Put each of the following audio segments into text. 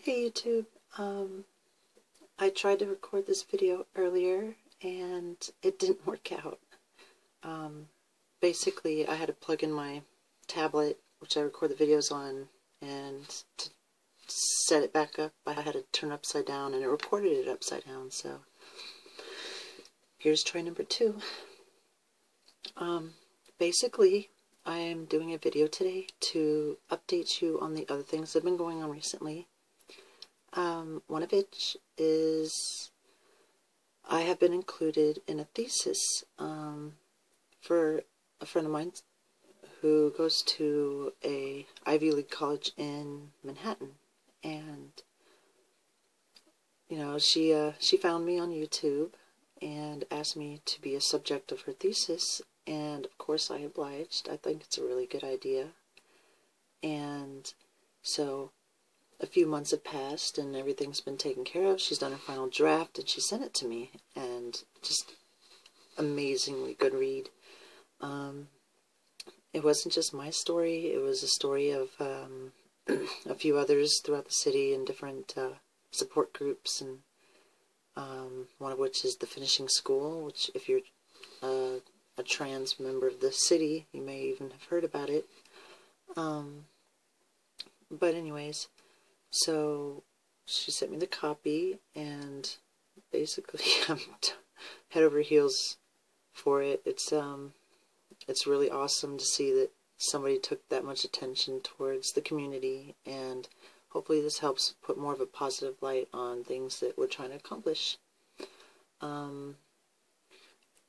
Hey YouTube, I tried to record this video earlier and it didn't work out. Basically I had to plug in my tablet, which I record the videos on, and to set it back up I had to turn it upside down, and it recorded it upside down, so here's try number 2. Basically I am doing a video today to update you on the other things that have been going on recently. One of which is I have been included in a thesis for a friend of mine who goes to a Ivy League college in Manhattan, and you know, she found me on YouTube and asked me to be a subject of her thesis, and of course I obliged. I think it's a really good idea. And so a few months have passed and everything's been taken care of. She's done her final draft and she sent it to me, and just amazingly good read. It wasn't just my story, it was a story of a few others throughout the city in different support groups, and one of which is the finishing school, which if you're a trans member of the city, you may even have heard about it. But anyways, so she sent me the copy, and basically I'm head over heels for it. It's really awesome to see that somebody took that much attention towards the community, and hopefully this helps put more of a positive light on things that we're trying to accomplish.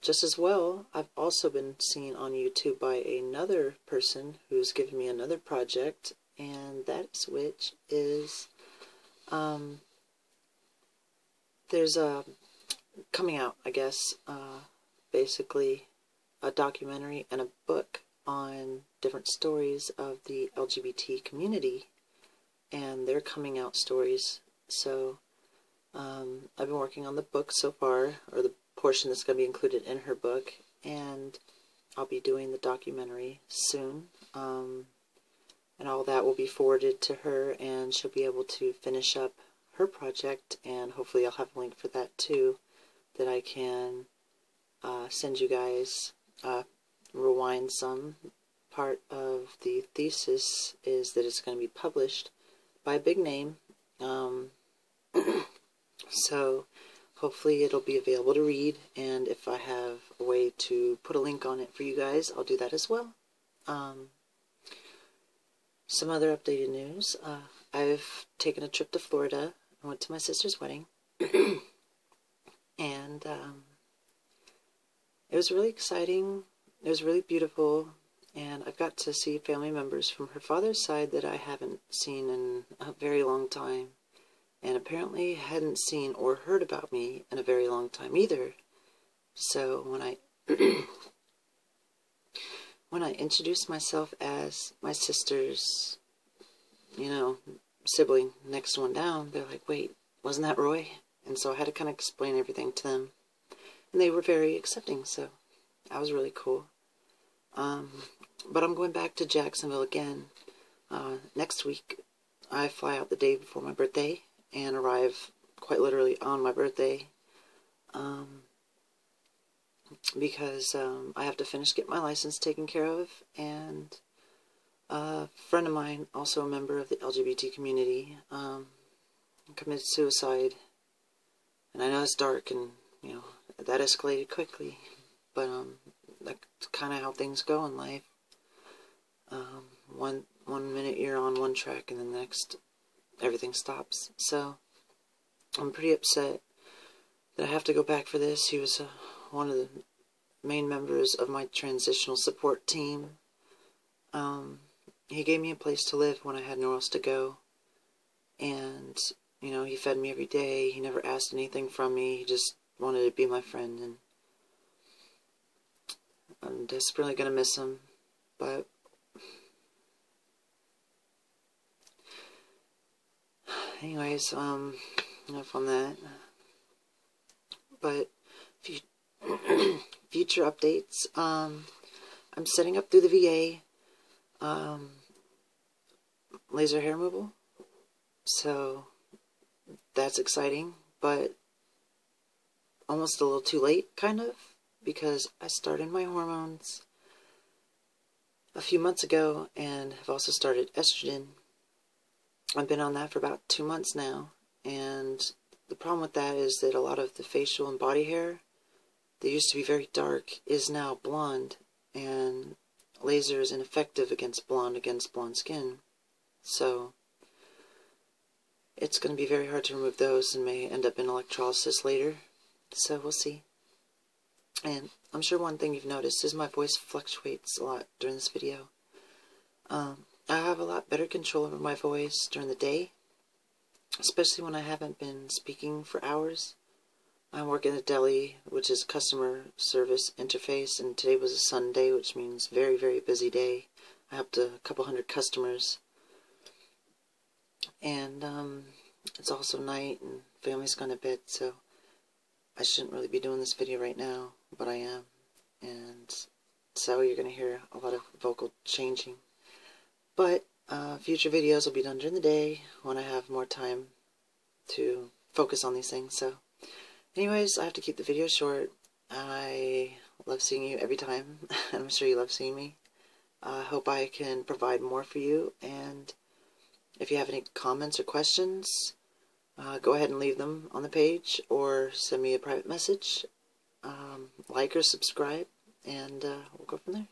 Just as well, I've also been seen on YouTube by another person who's given me another project, and that's which is there's a coming out, I guess, basically a documentary and a book on different stories of the LGBT community and their coming out stories. So I've been working on the book so far, or the portion that's going to be included in her book, and I'll be doing the documentary soon. And all that will be forwarded to her, and she'll be able to finish up her project, and hopefully I'll have a link for that too, that I can send you guys. Rewind some. Part of the thesis is that it's going to be published by a big name, so hopefully it'll be available to read, and if I have a way to put a link on it for you guys, I'll do that as well. Some other updated news. I've taken a trip to Florida. I went to my sister's wedding. And it was really exciting. It was really beautiful. And I've got to see family members from her father's side that I haven't seen in a very long time. And apparently hadn't seen or heard about me in a very long time either. So when I when I introduced myself as my sister's, you know, sibling, next one down, they're like, wait, wasn't that Roy? And so I had to kind of explain everything to them. And they were very accepting, so that was really cool. But I'm going back to Jacksonville again next week. I fly out the day before my birthday and arrive quite literally on my birthday. Because I have to finish getting my license taken care of, and a friend of mine, also a member of the LGBT community, committed suicide. And I know it's dark, and you know that escalated quickly, but that's kind of how things go in life. One minute you're on one track, and then the next everything stops. So I'm pretty upset that I have to go back for this. He was one of the main members of my transitional support team. He gave me a place to live when I had nowhere else to go, and you know, he fed me every day. He never asked anything from me. He just wanted to be my friend, and I'm desperately gonna miss him. But anyways, enough on that. But future updates. I'm setting up through the VA laser hair removal. So that's exciting, but almost a little too late, kind of, because I started my hormones a few months ago and have also started estrogen. I've been on that for about 2 months now, and the problem with that is that a lot of the facial and body hair that used to be very dark is now blonde, and laser is ineffective against blonde skin. So it's going to be very hard to remove those and may end up in electrolysis later. So we'll see. And I'm sure one thing you've noticed is my voice fluctuates a lot during this video. I have a lot better control over my voice during the day, especially when I haven't been speaking for hours. I work in a deli, which is customer service interface, and today was a Sunday, which means very, very busy day. I helped a couple hundred customers. And it's also night and family's gone to bed, so I shouldn't really be doing this video right now, but I am. And so you're going to hear a lot of vocal changing. But future videos will be done during the day when I have more time to focus on these things. So anyways, I have to keep the video short. I love seeing you every time, and I'm sure you love seeing me. I hope I can provide more for you, and if you have any comments or questions, go ahead and leave them on the page, or send me a private message, like or subscribe, and we'll go from there.